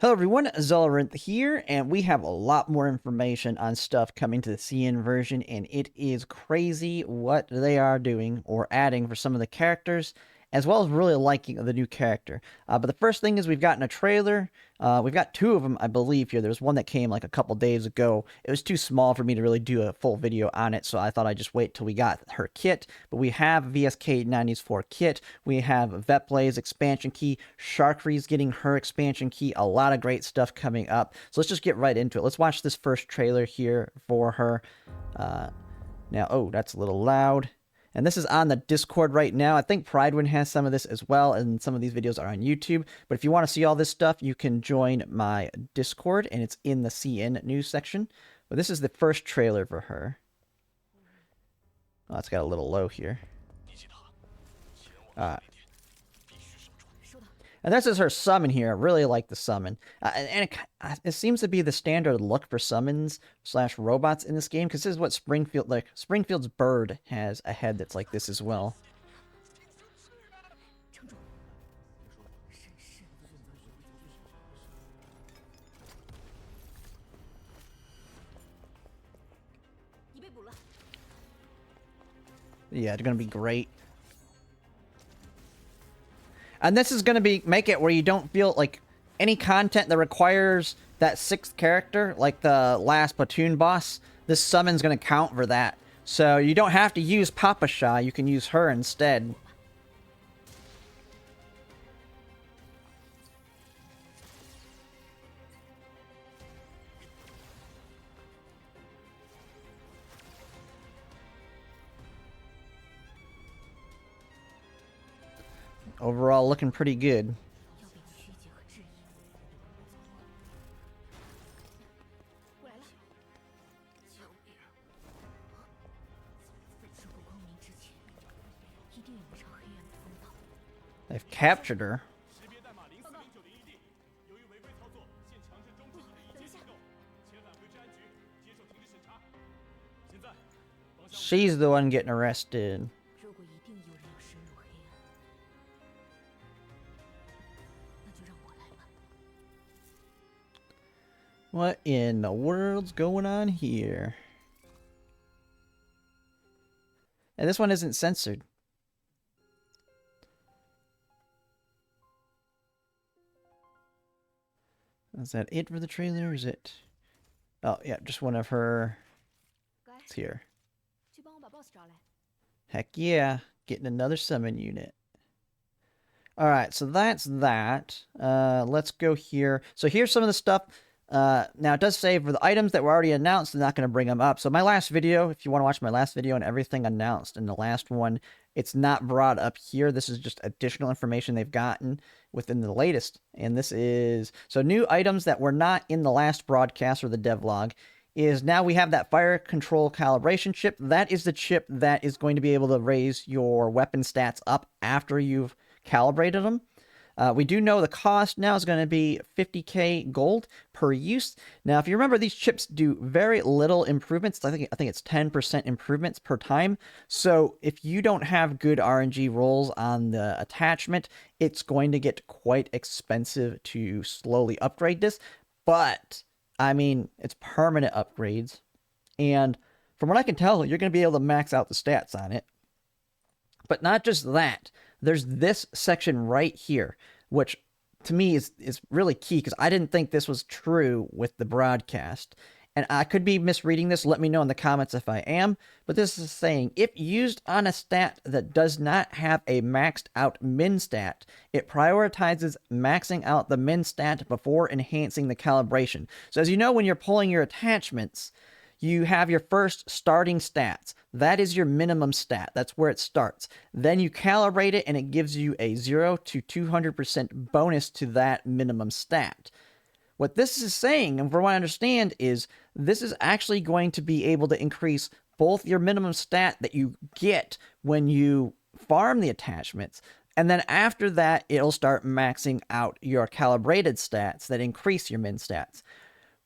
Hello everyone, Zolarinth here, and we have a lot more information on stuff coming to the CN version, and it is crazy what they are doing or adding for some of the characters, as well as really liking the new character. But the first thing is we've gotten a trailer. We've got two of them, I believe, here. There's one that came like a couple days ago. It was too small for me to really do a full video on it, so I thought I'd just wait till we got her kit. But we have VSK94 kit. We have Vepley's expansion key. Sharkry's getting her expansion key. A lot of great stuff coming up. So let's just get right into it. Let's watch this first trailer here for her. Now, oh, that's a little loud. And this is on the Discord right now. I think Pridewind has some of this as well, and some of these videos are on YouTube. But if you want to see all this stuff, you can join my Discord, and it's in the CN news section. But this is the first trailer for her. Oh, it's got a little low here. And this is her summon here. I really like the summon. And it seems to be the standard look for summons / robots in this game, because this is what Springfield's bird has a head that's like this as well. Yeah, it's going to be great. And this is going to make it where you don't feel like any content that requires that 6th character, like the last platoon boss, this summon's going to count for that. So you don't have to use Papa Shah, you can use her instead. Overall, looking pretty good. They've captured her. She's the one getting arrested. What in the world's going on here? And this one isn't censored. Is that it for the trailer, or is it? Oh, yeah, just one of her. It's here. Heck yeah, getting another summon unit. Alright, so that's that. Let's go here. So here's some of the stuff. Now, it does say for the items that were already announced, they're not going to bring them up. So my last video, if you want to watch my last video and everything announced in the last one, it's not brought up here. This is just additional information they've gotten within the latest. And this is... So new items that were not in the last broadcast or the devlog is now we have that fire control calibration chip. That is the chip that is going to be able to raise your weapon stats up after you've calibrated them. We do know the cost now is going to be 50k gold per use. Now, if you remember, these chips do very little improvements. I think it's 10% improvements per time. So if you don't have good RNG rolls on the attachment, it's going to get quite expensive to slowly upgrade this. But, I mean, it's permanent upgrades. And from what I can tell, you're going to be able to max out the stats on it. But not just that. There's this section right here, which to me is really key, because I didn't think this was true with the broadcast. And I could be misreading this. Let me know in the comments if I am. But this is saying, if used on a stat that does not have a maxed out min stat, it prioritizes maxing out the min stat before enhancing the calibration. So as you know, when you're pulling your attachments, you have your first starting stats. That is your minimum stat. That's where it starts. Then you calibrate it, and it gives you a 0 to 200% bonus to that minimum stat. What this is saying, and from what I understand, is this is actually going to be able to increase both your minimum stat that you get when you farm the attachments, and then after that, it'll start maxing out your calibrated stats that increase your min stats.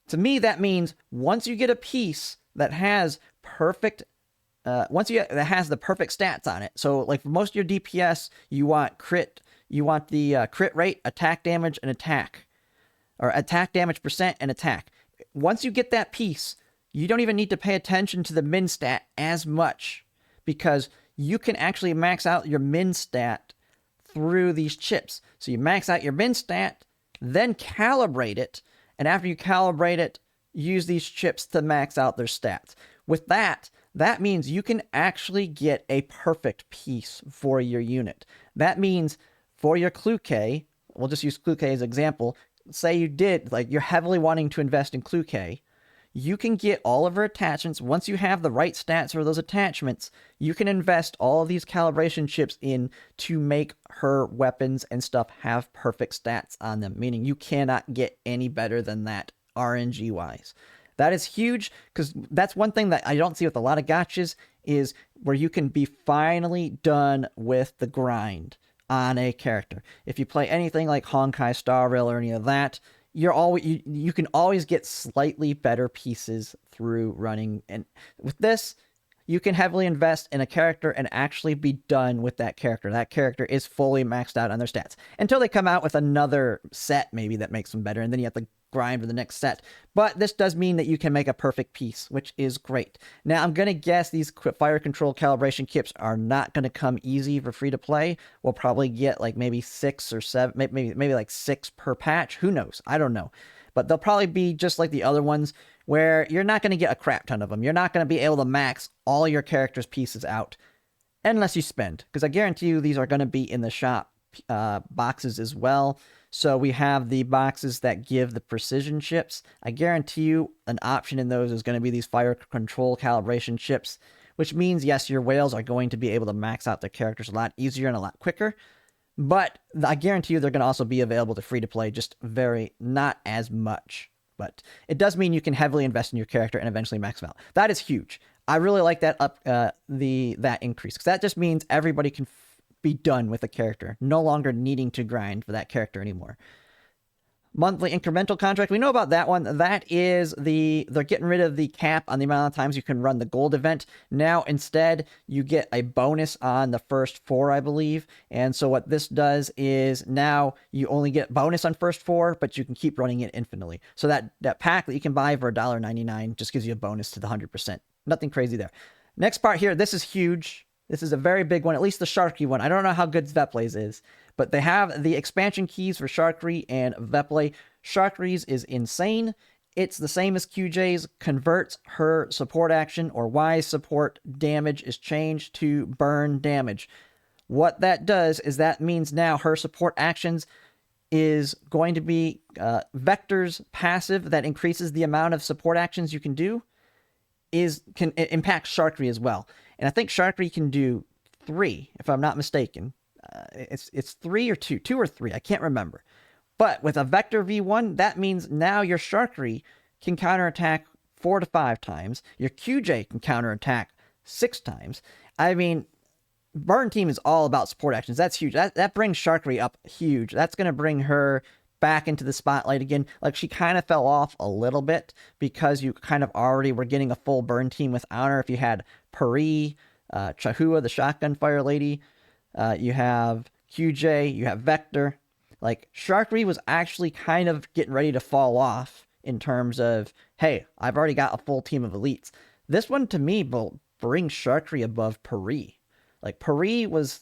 To me, that means once you get a piece that has perfect, that has the perfect stats on it. So, like for most of your DPS, you want crit, you want the crit rate, attack damage, and attack. or attack damage percent and attack. Once you get that piece, you don't even need to pay attention to the min stat as much, because you can actually max out your min stat through these chips. So you max out your min stat, then calibrate it, and after you calibrate it, use these chips to max out their stats. With that, that means you can actually get a perfect piece for your unit. That means for your Clue, we'll just use Clue as an example. Say you did, like, you're heavily wanting to invest in Clue, you can get all of her attachments. Once you have the right stats for those attachments, you can invest all of these calibration chips in to make her weapons and stuff have perfect stats on them, meaning you cannot get any better than that RNG wise. That is huge, because that's one thing that I don't see with a lot of gotchas, is where you can be finally done with the grind on a character. If you play anything like Honkai Star Rail or any of that, you can always get slightly better pieces through running. And with this, you can heavily invest in a character and actually be done with that character. That character is fully maxed out on their stats until they come out with another set maybe that makes them better, and then you have to grind for the next set. But this does mean that you can make a perfect piece, which is great. Now, I'm going to guess these fire control calibration kits are not going to come easy for free to play. We'll probably get like maybe 6 or 7, maybe like 6 per patch. Who knows? I don't know. But they'll probably be just like the other ones, where you're not going to get a crap ton of them. You're not going to be able to max all your character's pieces out unless you spend, because I guarantee you these are going to be in the shop boxes as well. So we have the boxes that give the precision chips. I guarantee you an option in those is going to be these fire control calibration chips, which means, yes, your whales are going to be able to max out their characters a lot easier and a lot quicker. But I guarantee you they're going to also be available to free to play, just not as much. But it does mean you can heavily invest in your character and eventually max them out. That is huge. I really like that that increase, because that just means everybody can be done with a character, no longer needing to grind for that character anymore. Monthly incremental contract, we know about that one. That is they're getting rid of the cap on the amount of times you can run the gold event. Now, instead, you get a bonus on the first 4, I believe. And so what this does is now you only get bonus on first 4, but you can keep running it infinitely. So that pack that you can buy for $1.99 just gives you a bonus to the 100%. Nothing crazy there. Next part here, this is huge. This is a very big one, at least the Sharkry one. I don't know how good Vepley's is, but they have the expansion keys for Sharkry and Vepley. Sharkry's is insane. It's the same as QJ's, converts her support action, or Y support damage is changed to burn damage. What that does is that means now her support actions is going to be Vector's passive that increases the amount of support actions you can do. It impacts Sharkry as well. And I think Sharkry can do 3, if I'm not mistaken. It's 3 or 2 or 3, I can't remember. But with a Vector V1, that means now your Sharkry can counterattack 4 to 5 times. Your QJ can counterattack 6 times. I mean, Burn Team is all about support actions. That's huge. That brings Sharkry up huge. That's going to bring her back into the spotlight again. Like, she kind of fell off a little bit because you kind of already were getting a full Burn Team without her. If you had Pari, Chahua, the shotgun fire lady, you have QJ, you have Vector. Like, Sharkry was actually kind of getting ready to fall off in terms of, hey, I've already got a full team of elites. This one, to me, will bring Sharkry above Pari. Like, Pari was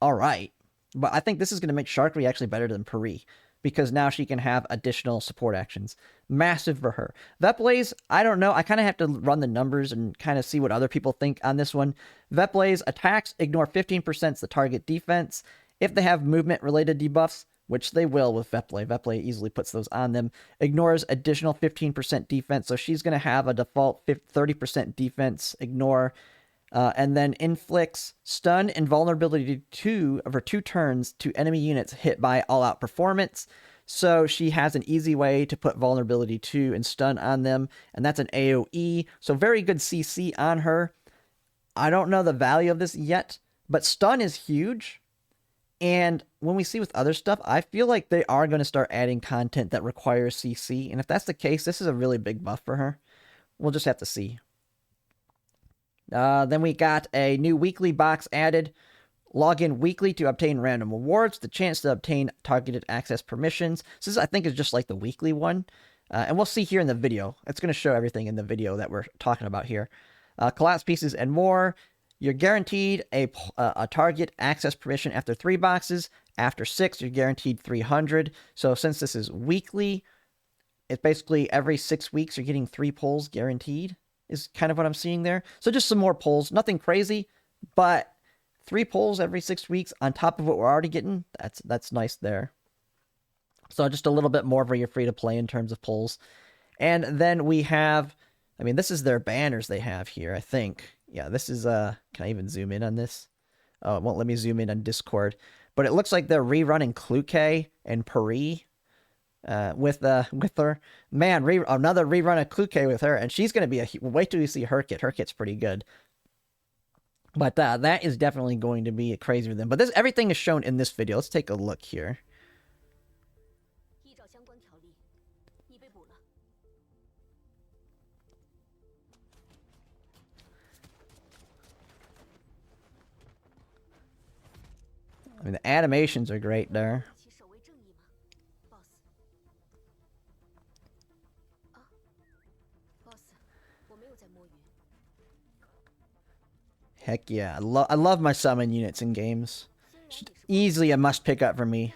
all right, but I think this is going to make Sharkry actually better than Pari, because now she can have additional support actions. Massive for her. Vepley's, I don't know. I kind of have to run the numbers and kind of see what other people think on this one. Vepley's attacks ignore 15% the target defense. If they have movement-related debuffs, which they will with Vepley. Vepley easily puts those on them. Ignores additional 15% defense, so she's going to have a default 30% defense ignore. And then inflicts stun and vulnerability over 2 turns to enemy units hit by all-out performance. So she has an easy way to put vulnerability 2 and stun on them, and that's an AoE. So very good CC on her. I don't know the value of this yet, but stun is huge. And when we see with other stuff, I feel like they are going to start adding content that requires CC. And if that's the case, this is a really big buff for her. We'll just have to see. Then we got a new weekly box added. Log in weekly to obtain random rewards, the chance to obtain targeted access permissions. So this, I think, is just like the weekly one. And we'll see here in the video. It's going to show everything in the video that we're talking about here. Collapse pieces and more. You're guaranteed a target access permission after 3 boxes. After 6, you're guaranteed 300. So since this is weekly, it's basically every 6 weeks you're getting 3 pulls guaranteed, is kind of what I'm seeing there. So just some more pulls. Nothing crazy, but 3 pulls every 6 weeks on top of what we're already getting. That's nice there. So just a little bit more for your free to play in terms of pulls. And then we have, I mean, this is their banners they have here, I think. Yeah, this is, can I even zoom in on this? Oh, it won't let me zoom in on Discord. But it looks like they're rerunning Kluke and Paris with her. Man, another rerun of Kluke with her. And she's going to be wait till you see her kit. Her kit's pretty good. But that is definitely going to be crazier than. But everything is shown in this video. Let's take a look here. I mean, the animations are great there. Heck yeah. I love my summon units in games. Easily a must pick up for me.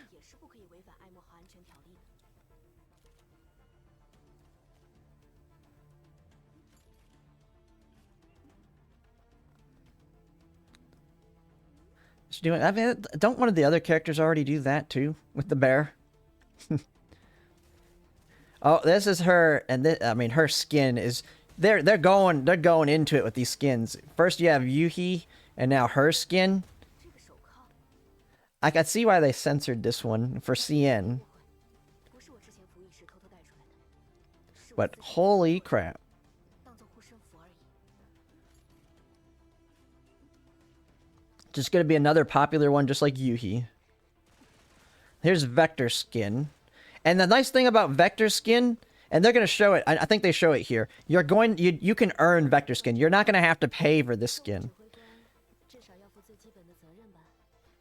I mean, don't one of the other characters already do that too with the bear? Oh, this is her, and I mean, her skin is they're going into it with these skins. First you have Yuhi, and now her skin. I can see why they censored this one for CN. But holy crap. Just gonna be another popular one just like Yuhi. Here's Vector skin. And the nice thing about Vector skin, and they're gonna show it, I think they show it here. You can earn Vector skin. You're not gonna have to pay for this skin.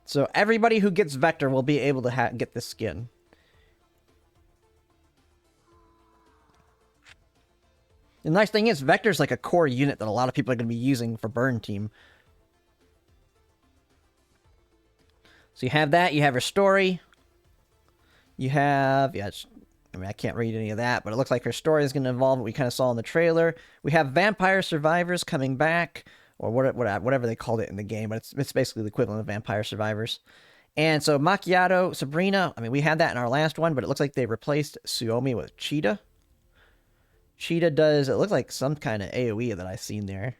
So everybody who gets Vector will be able to get this skin. The nice thing is, Vector's like a core unit that a lot of people are going to be using for Burn Team. So you have that. You have her story. You have... Yeah, I mean, I can't read any of that, but it looks like her story is going to involve what we kind of saw in the trailer. We have Vampire Survivors coming back, or whatever they called it in the game, but it's basically the equivalent of Vampire Survivors. And so Macchiato, Sabrina, I mean, we had that in our last one, but it looks like they replaced Suomi with Cheetah. Cheetah does, it looks like some kind of AoE that I've seen there.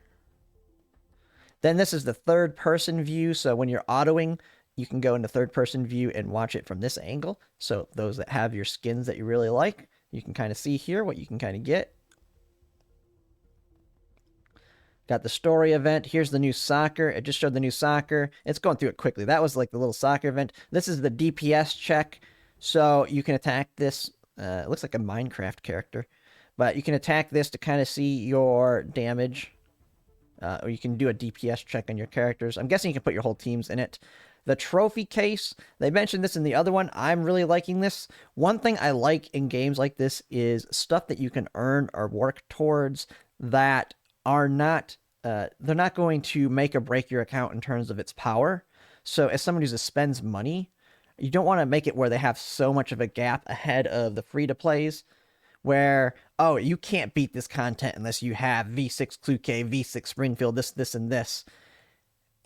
Then this is the third-person view, so when you're autoing, you can go into third-person view and watch it from this angle. So those that have your skins that you really like, you can kind of see here what you can kind of get. Got the story event. Here's the new soccer. It just showed the new soccer. It's going through it quickly. That was like the little soccer event. This is the DPS check. So you can attack this. It looks like a Minecraft character. But you can attack this to kind of see your damage. Or you can do a DPS check on your characters. I'm guessing you can put your whole teams in it. The trophy case, they mentioned this in the other one. I'm really liking this. One thing I like in games like this is stuff that you can earn or work towards that are not, they're not going to make or break your account in terms of its power. So as someone who just spends money, you don't want to make it where they have so much of a gap ahead of the free-to-plays where, oh, you can't beat this content unless you have V6 Kluke, V6 Springfield, this, and this.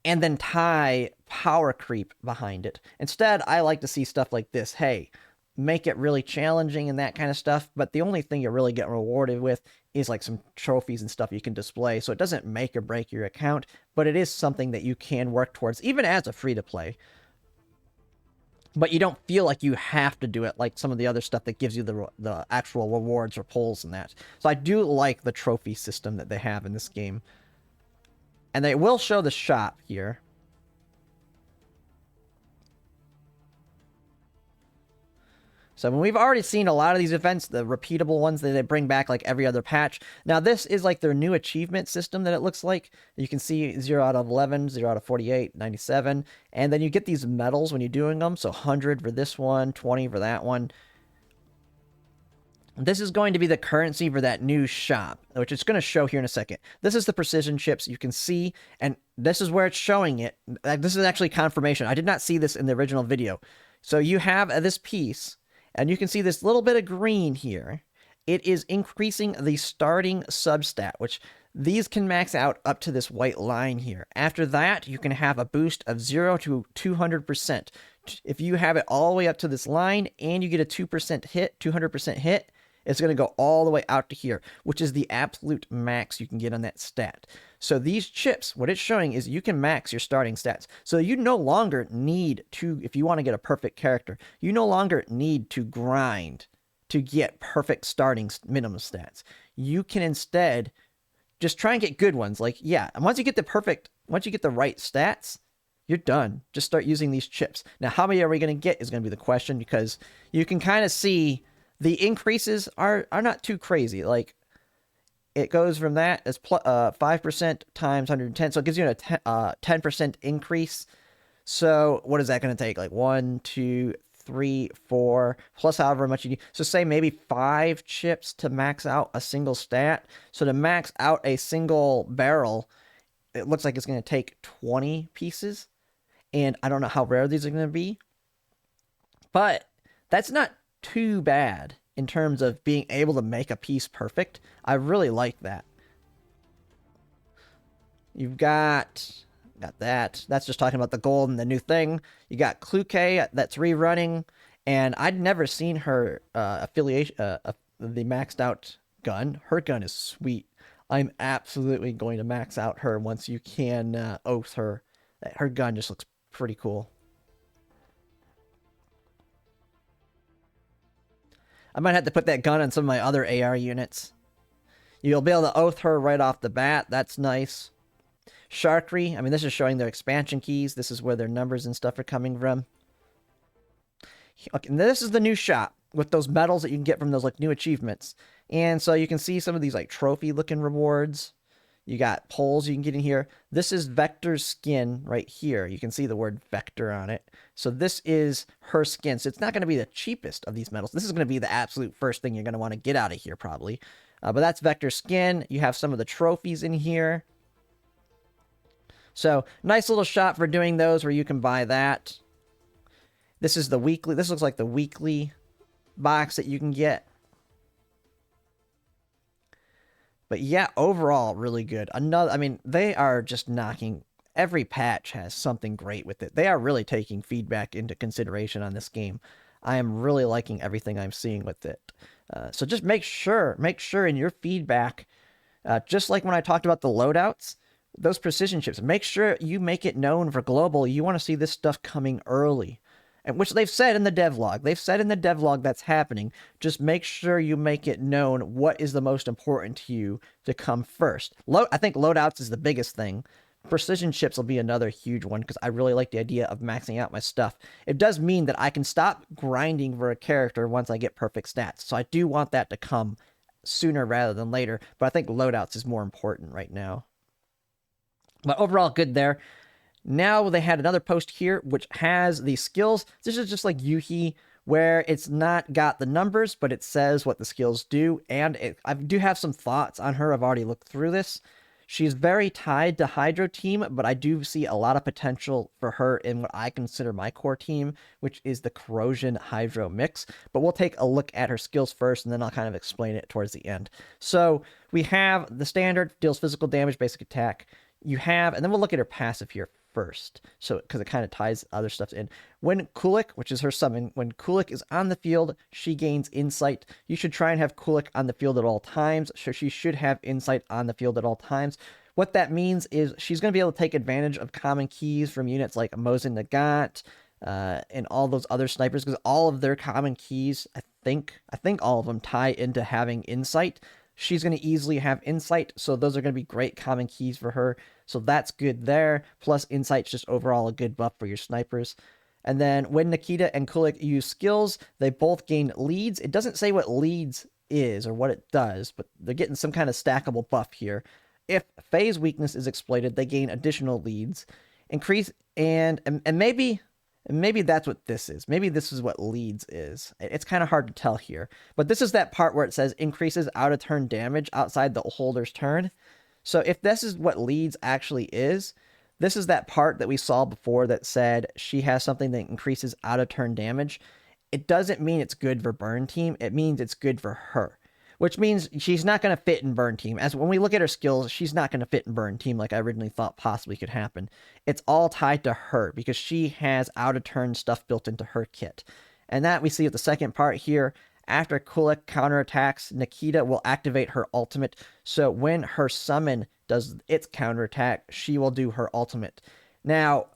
And then tie power creep behind it. Instead, I like to see stuff like this. Hey, make it really challenging and that kind of stuff, but the only thing you're really getting rewarded with is like some trophies and stuff you can display, so it doesn't make or break your account, but it is something that you can work towards, even as a free-to-play. But you don't feel like you have to do it like some of the other stuff that gives you the actual rewards or pulls and that. So I do like the trophy system that they have in this game. And they will show the shop here. So when we've already seen a lot of these events, the repeatable ones that they bring back like every other patch. Now this is like their new achievement system that it looks like. You can see 0 out of 11, 0 out of 48, 97. And then you get these medals when you're doing them. So 100 for this one, 20 for that one. This is going to be the currency for that new shop, which it's going to show here in a second. This is the precision chips you can see, and this is where it's showing it. This is actually confirmation. I did not see this in the original video. So you have this piece, and you can see this little bit of green here. It is increasing the starting substat, which these can max out up to this white line here. After that, you can have a boost of 0 to 200%. If you have it all the way up to this line, and you get a 2% hit, 200% hit, it's going to go all the way out to here, which is the absolute max you can get on that stat. So these chips, what it's showing is you can max your starting stats. So you no longer need to, if you want to get a perfect character, you no longer need to grind to get perfect starting minimum stats. You can instead just try and get good ones. Like, yeah, and once you get the right stats, you're done. Just start using these chips. Now, how many are we going to get is going to be the question, because you can kind of see the increases are not too crazy. Like, it goes from that as 5% times 110. So it gives you a 10% increase. So what is that going to take? Like 1, 2, 3, 4, plus however much you need. So say maybe 5 chips to max out a single stat. So to max out a single barrel, it looks like it's going to take 20 pieces. And I don't know how rare these are going to be. But that's not too bad in terms of being able to make a piece perfect. I really like that. You've got that. That's just talking about the gold and the new thing. You got Kluke that's rerunning, and I'd never seen her affiliation, the maxed out gun. Her gun is sweet. I'm absolutely going to max out her once you can oath her. Her gun just looks pretty cool. I might have to put that gun on some of my other AR units. You'll be able to oath her right off the bat. That's nice. Sharkry. I mean, this is showing their expansion keys. This is where their numbers and stuff are coming from. Okay, and this is the new shop with those medals that you can get from those like new achievements. And so you can see some of these like trophy looking rewards. You got poles you can get in here. This is Vector's skin right here. You can see the word Vector on it. So this is her skin. So it's not going to be the cheapest of these medals. This is going to be the absolute first thing you're going to want to get out of here probably. But that's Vector's skin. You have some of the trophies in here. So nice little shop for doing those where you can buy that. This is the weekly. This looks like the weekly box that you can get. But yeah, overall, really good. I mean, they are just knocking. Every patch has something great with it. They are really taking feedback into consideration on this game. I am really liking everything I'm seeing with it. So just make sure in your feedback, just like when I talked about the loadouts, those precision chips, make sure you make it known for global. You want to see this stuff coming early. And which they've said in the devlog. They've said in the devlog that's happening. Just make sure you make it known what is the most important to you to come first. I think loadouts is the biggest thing. Precision chips will be another huge one because I really like the idea of maxing out my stuff. It does mean that I can stop grinding for a character once I get perfect stats. So I do want that to come sooner rather than later. But I think loadouts is more important right now. But overall, good there. Now they had another post here, which has the skills. This is just like Yuhi, where it's not got the numbers, but it says what the skills do. And I do have some thoughts on her. I've already looked through this. She's very tied to Hydro team, but I do see a lot of potential for her in what I consider my core team, which is the Corrosion Hydro mix. But we'll take a look at her skills first, and then I'll kind of explain it towards the end. So we have the standard, deals physical damage, basic attack. You have, and then we'll look at her passive here first, so because it kind of ties other stuff in. When Kulik, which is her summon, when Kulik is on the field, she gains insight. You should try and have Kulik on the field at all times, so she should have insight on the field at all times. What that means is she's going to be able to take advantage of common keys from units like Mosin Nagant and all those other snipers, because all of their common keys, I think all of them tie into having insight. She's going to easily have insight, so those are going to be great common keys for her. So that's good there. Plus, insight's just overall a good buff for your snipers. And then when Nikita and Kulik use skills, they both gain leads. It doesn't say what leads is or what it does, but they're getting some kind of stackable buff here. If phase weakness is exploited, they gain additional leads. Increase and maybe that's what this is. Maybe this is what leads is. It's kind of hard to tell here. But this is that part where it says increases out of turn damage outside the holder's turn. So if this is what leads actually is, this is that part that we saw before that said she has something that increases out of turn damage. It doesn't mean it's good for burn team. It means it's good for her, which means she's not going to fit in burn team. As when we look at her skills, she's not going to fit in burn team like I originally thought possibly could happen. It's all tied to her because she has out of turn stuff built into her kit. And that we see at the second part here. After Kulik counterattacks, Nikita will activate her ultimate. So when her summon does its counterattack, she will do her ultimate. Now,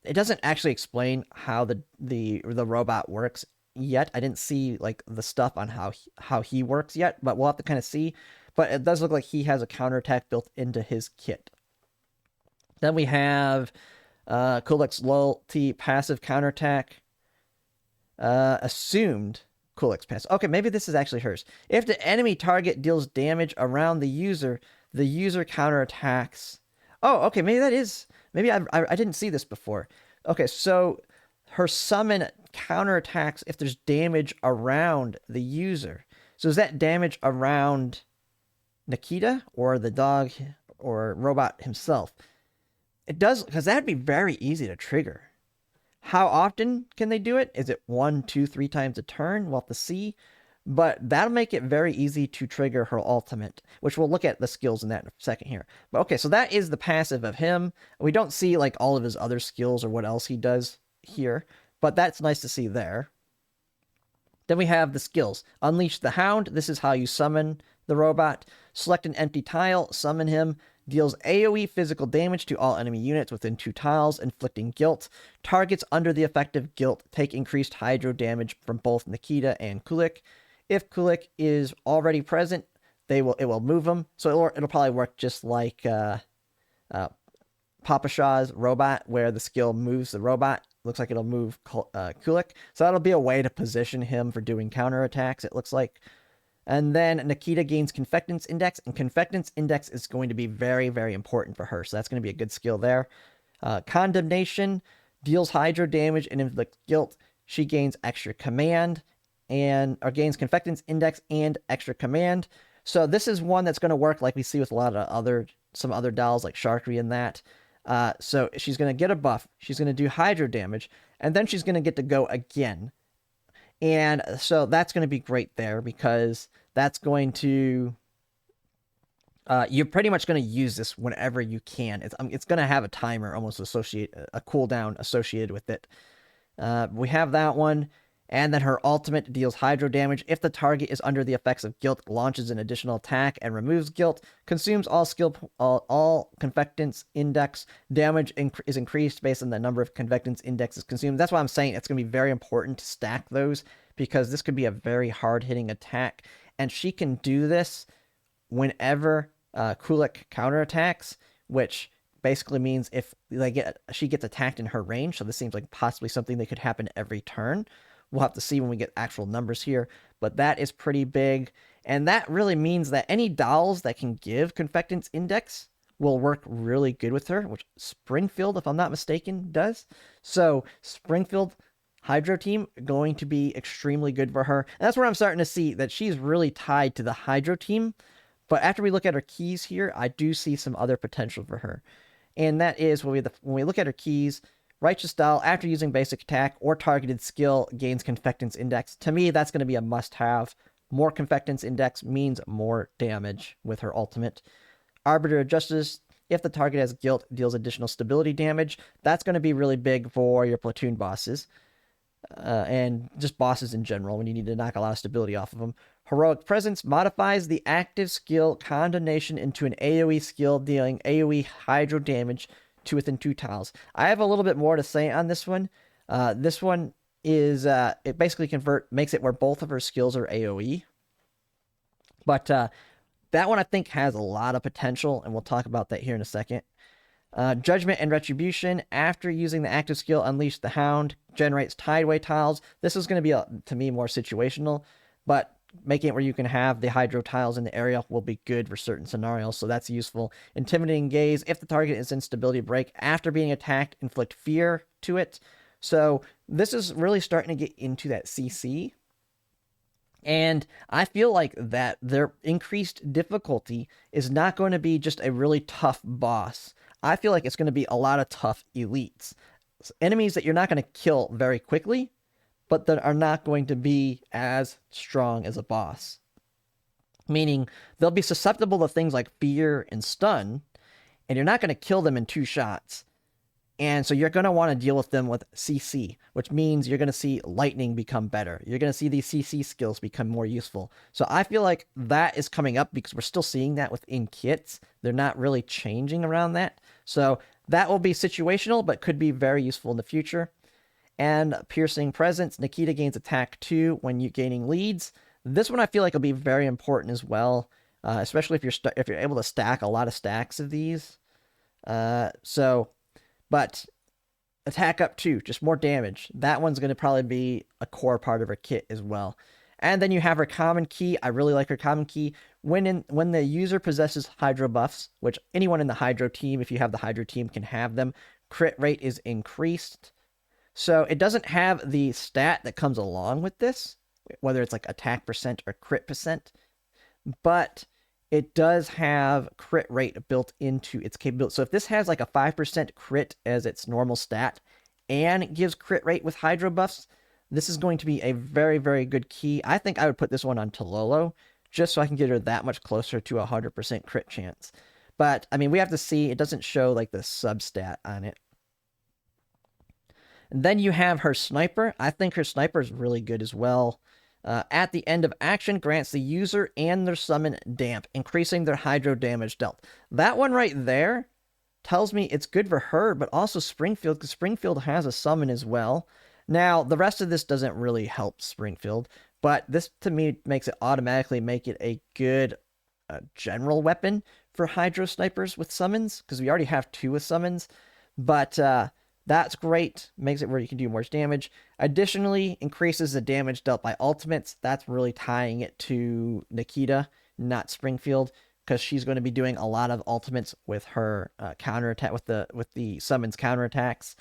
it doesn't actually explain how the robot works yet. I didn't see like the stuff on how he works yet, but we'll have to kind of see. But it does look like he has a counterattack built into his kit. Then we have Kulik's loyalty passive counterattack. Assumed Kulik's pass. Okay, maybe this is actually hers. If the enemy target deals damage around the user counterattacks. Oh, okay, maybe that is. Maybe I didn't see this before. Okay, so her summon counterattacks if there's damage around the user. So is that damage around Nikita or the dog or robot himself? It does, because that'd be very easy to trigger. How often can they do it? Is it 1, 2, 3 times a turn? We'll have to see. But that'll make it very easy to trigger her ultimate, which we'll look at the skills in that in a second here. But okay, so that is the passive of him. We don't see like all of his other skills or what else he does here, but that's nice to see there. Then we have the skills. Unleash the Hound. This is how you summon the robot. Select an empty tile, summon him. Deals AoE physical damage to all enemy units within 2 tiles, inflicting guilt. Targets under the effect of guilt take increased hydro damage from both Nikita and Kulik. If Kulik is already present, it will move him. So it'll probably work just like Papa Shaw's robot, where the skill moves the robot. Looks like it'll move Kulik. So that'll be a way to position him for doing counterattacks, it looks like. And then Nikita gains Confectance Index, and Confectance Index is going to be very, very important for her. So that's going to be a good skill there. Condemnation deals hydro damage and inflicts guilt. She gains extra command or gains Confectance Index and extra command. So this is one that's going to work like we see with a lot of some other dolls like Sharkry and that. So she's going to get a buff. She's going to do hydro damage, and then she's going to get to go again. And so that's going to be great there because that's going to... you're pretty much going to use this whenever you can. It's going to have a timer almost a cooldown associated with it. We have that one. And then her ultimate deals hydro damage. If the target is under the effects of guilt, launches an additional attack and removes guilt, consumes all Confectance Index. Damage is increased based on the number of Confectance Indexes consumed. That's why I'm saying it's going to be very important to stack those, because this could be a very hard-hitting attack. And she can do this whenever Kulik counterattacks, which basically means if she gets attacked in her range. So this seems like possibly something that could happen every turn. We'll have to see when we get actual numbers here, but that is pretty big. And that really means that any dolls that can give Confectance Index will work really good with her, which Springfield, if I'm not mistaken, does. So Springfield Hydro Team going to be extremely good for her. And that's where I'm starting to see that she's really tied to the Hydro Team. But after we look at her keys here, I do see some other potential for her. And that is when we look at her keys, Righteous Doll, after using basic attack or targeted skill, gains Confectance Index. To me, that's going to be a must-have. More Confectance Index means more damage with her ultimate. Arbiter of Justice, if the target has guilt, deals additional stability damage. That's going to be really big for your platoon bosses. And just bosses in general, when you need to knock a lot of stability off of them. Heroic Presence modifies the active skill Condemnation into an AoE skill, dealing AoE hydro damage to within 2 tiles. I have a little bit more to say on this one. This one is, it basically makes it where both of her skills are AoE. But that one I think has a lot of potential, and we'll talk about that here in a second. Judgment and Retribution. After using the active skill, Unleash the Hound generates Tideway tiles. This is going to be, to me, more situational, but making it where you can have the hydro tiles in the area will be good for certain scenarios, so that's useful. Intimidating Gaze. If the target is in stability break after being attacked, inflict fear to it. So this is really starting to get into that CC. And I feel like that their increased difficulty is not going to be just a really tough boss. I feel like it's going to be a lot of tough elites. Enemies that you're not going to kill very quickly, but that are not going to be as strong as a boss. Meaning they'll be susceptible to things like fear and stun, and you're not going to kill them in 2 shots. And so you're going to want to deal with them with CC, which means you're going to see lightning become better. You're going to see these CC skills become more useful. So I feel like that is coming up because we're still seeing that within kits. They're not really changing around that. So that will be situational, but could be very useful in the future. And Piercing Presence. Nikita gains attack 2 when you're gaining leads. This one I feel like will be very important as well, especially if you're able to stack a lot of stacks of these. But attack up 2, just more damage. That one's going to probably be a core part of her kit as well. And then you have her common key. I really like her common key. When the user possesses Hydro buffs, which anyone in the Hydro team, if you have the Hydro team, can have them, crit rate is increased. So it doesn't have the stat that comes along with this, whether it's like attack percent or crit percent, but it does have crit rate built into its capability. So if this has like a 5% crit as its normal stat and it gives crit rate with Hydro buffs, this is going to be a very, very good key. I think I would put this one on Tololo just so I can get her that much closer to a 100% crit chance. But, I mean, we have to see. It doesn't show like the substat on it. And then you have her Sniper. I think her Sniper is really good as well. At the end of action, grants the user and their summon damp, increasing their hydro damage dealt. That one right there tells me it's good for her, but also Springfield, because Springfield has a summon as well. Now, the rest of this doesn't really help Springfield, but this, to me, makes it automatically make it a good general weapon for hydro snipers with summons, because we already have 2 with summons. But that's great. Makes it where you can do more damage. Additionally, increases the damage dealt by ultimates. That's really tying it to Nikita, not Springfield, because she's going to be doing a lot of ultimates with her counterattack, with the summons counterattacks.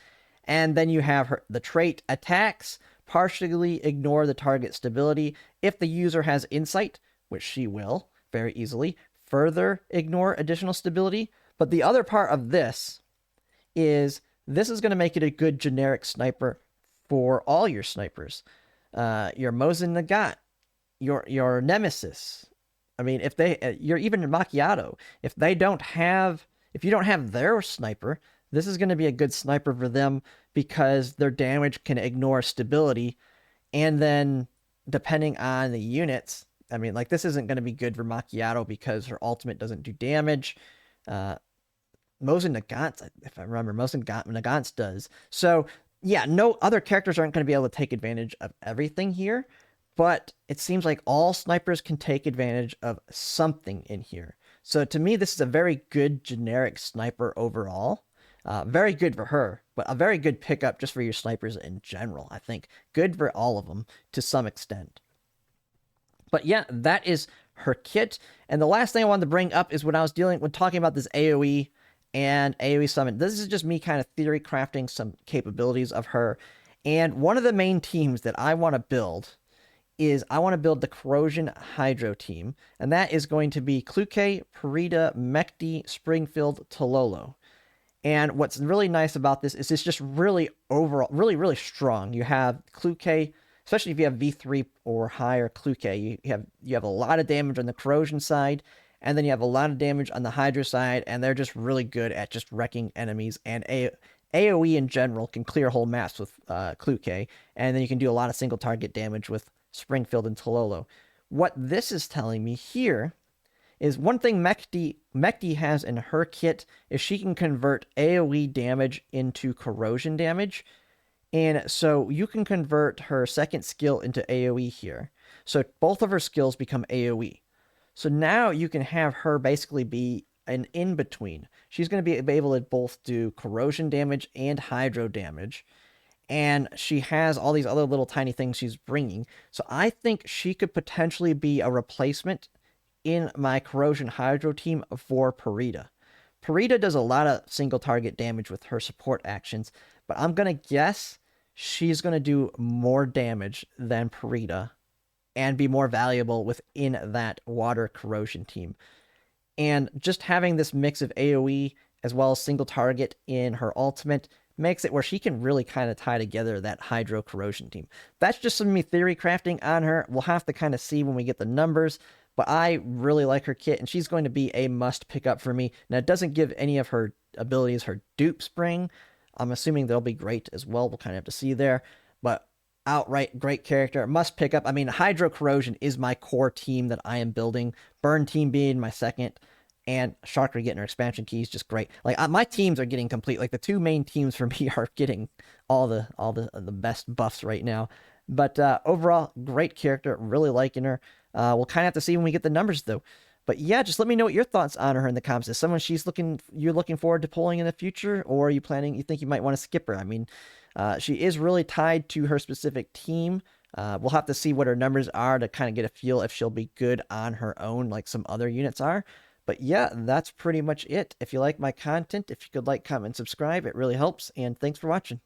And then you have the trait attacks partially ignore the target stability. If the user has insight, which she will very easily, further ignore additional stability. But the other part of this is going to make it a good generic sniper for all your snipers. Your Mosin Nagant, your Nemesis. I mean, you're even Macchiato. If you don't have their sniper, this is going to be a good sniper for them because their damage can ignore stability. And then depending on the units, I mean, like this isn't going to be good for Macchiato because her ultimate doesn't do damage. Mosin Nagant, if I remember, Mosin Nagant does. So, yeah, no other characters aren't going to be able to take advantage of everything here, but it seems like all snipers can take advantage of something in here. So, to me, this is a very good generic sniper overall. Very good for her, but a very good pickup just for your snipers in general, I think. Good for all of them to some extent. But yeah, that is her kit. And the last thing I wanted to bring up is when I was talking about this AoE and AoE summon. This is just me kind of theory crafting some capabilities of her. And one of the main teams that I want to build is I want to build the Corrosion Hydro team. And that is going to be Kluke, Parida, Mekti, Springfield, Tololo. And what's really nice about this is it's just really overall, really, really strong. You have Kluke, especially if you have V3 or higher Kluke, you have a lot of damage on the Corrosion side, and then you have a lot of damage on the Hydro side, and they're just really good at just wrecking enemies. And AoE in general can clear whole maps with Kluke, and then you can do a lot of single target damage with Springfield and Tololo. What this is telling me here is one thing Mekti has in her kit is she can convert AoE damage into corrosion damage. And so you can convert her second skill into AoE here. So both of her skills become AoE. So now you can have her basically be an in-between. She's going to be able to both do corrosion damage and hydro damage. And she has all these other little tiny things she's bringing. So I think she could potentially be a replacement in my corrosion hydro team for Parita. Parita does a lot of single target damage with her support actions, but I'm going to guess she's going to do more damage than Parita and be more valuable within that water corrosion team. And just having this mix of AoE as well as single target in her ultimate makes it where she can really kind of tie together that hydro corrosion team. That's just some of me theory crafting on her. We'll have to kind of see when we get the numbers, but I really like her kit, and she's going to be a must pick up for me. Now, it doesn't give any of her abilities her dupe spring. I'm assuming they'll be great as well. We'll kind of have to see there, but outright great character, must pick up. I mean, hydro corrosion is my core team that I am building. Burn team being my second, and Sharkry getting her expansion keys, just great. Like my teams are getting complete. Like the two main teams for me are getting all the best buffs right now. But overall, great character. Really liking her. We'll kind of have to see when we get the numbers though. But yeah, just let me know what your thoughts on her in the comments. Is someone you're looking forward to pulling in the future, or are you think you might want to skip her? I mean, she is really tied to her specific team. We'll have to see what her numbers are to kind of get a feel if she'll be good on her own like some other units are. But yeah, that's pretty much it. If you like my content, if you could like, comment, subscribe, it really helps. And thanks for watching.